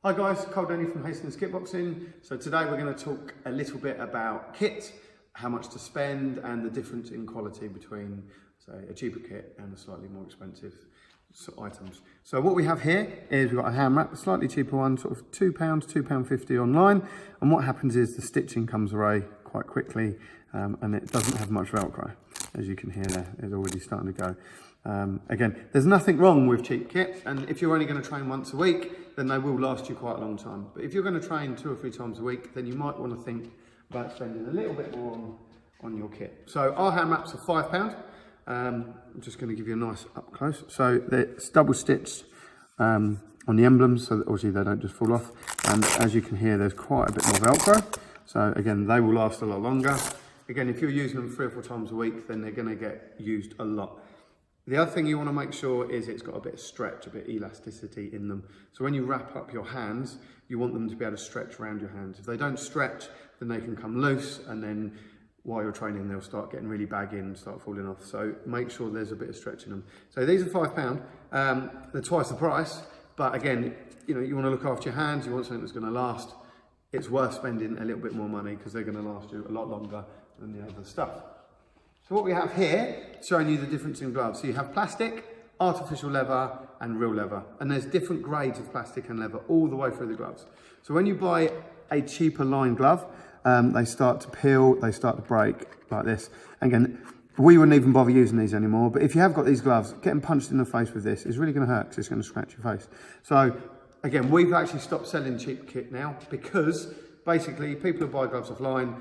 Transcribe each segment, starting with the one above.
Hi guys, Danny from Hastings Kickboxing. So today we're going to talk a little bit about kit, how much to spend and the difference in quality between, say, a cheaper kit and a slightly more expensive items. So what we have here is we've got a hand wrap, a slightly cheaper one, sort of £2, £2.50 online. And what happens is the stitching comes away quite quickly and it doesn't have much Velcro. As you can hear there, it's already starting to go. Again, there's nothing wrong with cheap kit, and if you're only going to train once a week, then they will last you quite a long time. But if you're going to train 2 or 3 times a week, then you might want to think about spending a little bit more on your kit. So our hand wraps are £5. I'm just going to give you a nice up close. So it's double stitched on the emblems, so that obviously they don't just fall off. And as you can hear, there's quite a bit more Velcro. So again, they will last a lot longer. Again, if you're using them 3 or 4 times a week, then they're going to get used a lot. The other thing you want to make sure is it's got a bit of stretch, a bit of elasticity in them. So when you wrap up your hands, you want them to be able to stretch around your hands. If they don't stretch, then they can come loose, and then while you're training, they'll start getting really baggy and start falling off. So make sure there's a bit of stretch in them. So these are £5. They're twice the price, but again, you want to look after your hands. You want something that's going to last. It's worth spending a little bit more money because they're going to last you a lot longer than the other stuff. So what we have here, showing you the difference in gloves. So you have plastic, artificial leather, and real leather. And there's different grades of plastic and leather all the way through the gloves. So when you buy a cheaper line glove, they start to peel, they start to break like this. Again, we wouldn't even bother using these anymore, but if you have got these gloves, getting punched in the face with this is really going to hurt because it's going to scratch your face. So again, we've actually stopped selling cheap kit now because basically people who buy gloves offline,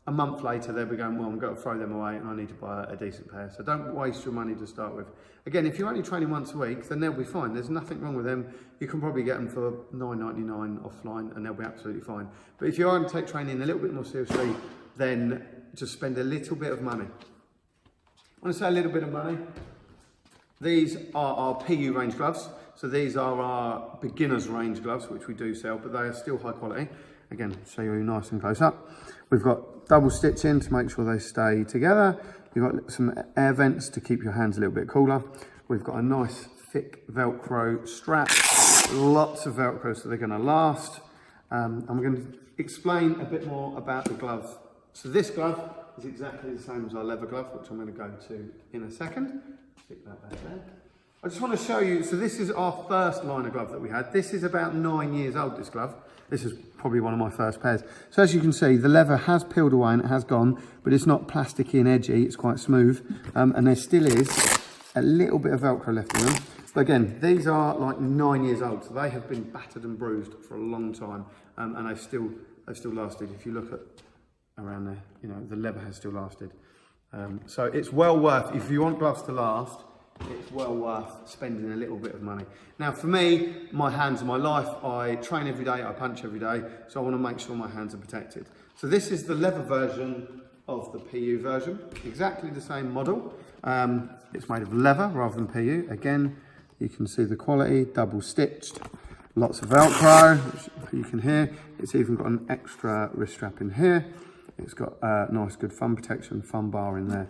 a month later, they'll be going, well, I'm going to throw them away and I need to buy a decent pair. So don't waste your money to start with. Again, if you're only training once a week, then they'll be fine. There's nothing wrong with them. You can probably get them for $9.99 offline and they'll be absolutely fine. But if you are going to take training a little bit more seriously, then just spend a little bit of money. I want to say a little bit of money. These are our PU range gloves. So these are our beginners range gloves, which we do sell, but they are still high quality. Again, show you nice and close up. We've got double stitching to make sure they stay together. You've got some air vents to keep your hands a little bit cooler. We've got a nice thick Velcro strap, lots of Velcro so they're going to last. I'm going to explain a bit more about the glove. So this glove is exactly the same as our leather glove, which I'm going to go to in a second. Stick that back there. I just want to show you, so this is our first line of glove that we had. This is about 9 years old, this glove. This is probably one of my first pairs. So as you can see, the leather has peeled away and it has gone, but it's not plasticky and edgy, it's quite smooth. And there still is a little bit of Velcro left in them. But again, these are like 9 years old, so they have been battered and bruised for a long time. And they've still lasted. If you look at around there, the leather has still lasted. So it's well worth, if you want gloves to last, it's well worth spending a little bit of money. Now for me, my hands are my life. I train every day, I punch every day, so I want to make sure my hands are protected. So this is the leather version of the PU version, exactly the same model. It's made of leather rather than PU. Again, you can see the quality, double stitched, lots of Velcro, which you can hear. It's even got an extra wrist strap in here. It's got a nice good thumb protection, thumb bar in there.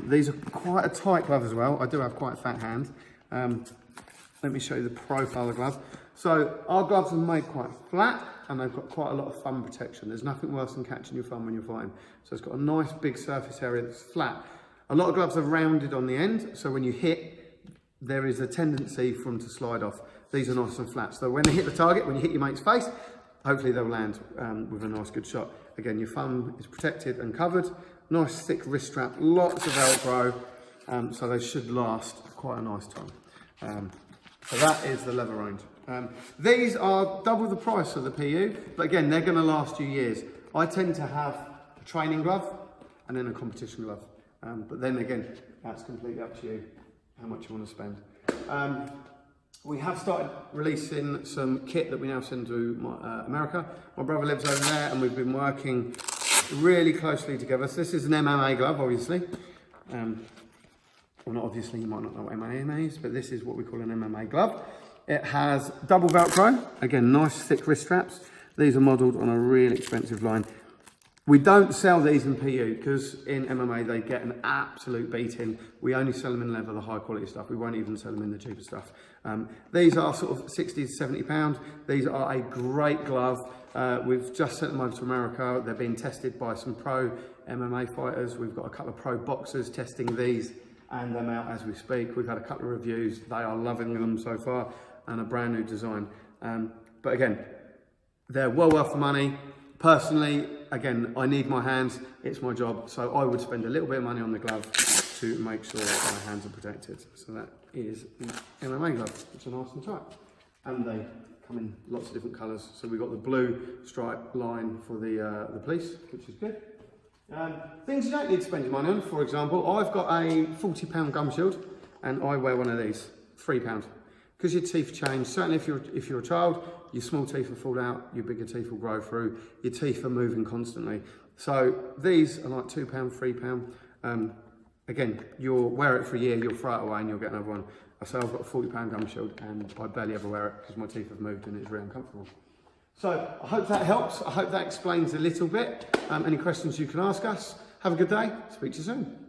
These are quite a tight glove as well. I do have quite fat hands. Let me show you the profile of the glove. So our gloves are made quite flat and they've got quite a lot of thumb protection. There's nothing worse than catching your thumb when you're fighting. So it's got a nice big surface area that's flat. A lot of gloves are rounded on the end, so when you hit, there is a tendency for them to slide off. These are nice and flat. So when they hit the target, when you hit your mate's face, hopefully they'll land with a nice good shot. Again, your thumb is protected and covered. Nice thick wrist strap, lots of Velcro, so they should last quite a nice time. So that is the leather range. These are double the price of the PU, but again, they're going to last you years. I tend to have a training glove and then a competition glove. But then again, that's completely up to you how much you want to spend. We have started releasing some kit that we now send to America. My brother lives over there and we've been working really closely together. So this is an MMA glove, obviously. Well, not obviously, you might not know what MMA is, but this is what we call an MMA glove. It has double Velcro, again, nice thick wrist straps. These are modelled on a really expensive line. We don't sell these in PU because in MMA they get an absolute beating. We only sell them in leather, the high quality stuff. We won't even sell them in the cheaper stuff. These are sort of 60 to 70 pounds. These are a great glove. We've just sent them over to America. They're being tested by some pro MMA fighters. We've got a couple of pro boxers testing these and them out as we speak. We've had a couple of reviews. They are loving them so far, and a brand new design. But again, they're well worth the money. Personally, again, I need my hands, it's my job, so I would spend a little bit of money on the glove to make sure that my hands are protected. So that is the MMA glove, which are nice and tight. And they come in lots of different colours. So we've got the blue stripe line for the police, which is good. Things you don't need to spend your money on, for example, I've got a £40 gum shield, and I wear one of these, £3. Because your teeth change, certainly if you're a child, your small teeth will fall out, your bigger teeth will grow through, your teeth are moving constantly. So these are like £2, £3. Again, you'll wear it for a year, you'll throw it away and you'll get another one. So I've got a £40 gum shield and I barely ever wear it because my teeth have moved and it's really uncomfortable. So I hope that helps. I hope that explains a little bit. Any questions you can ask us. Have a good day. Speak to you soon.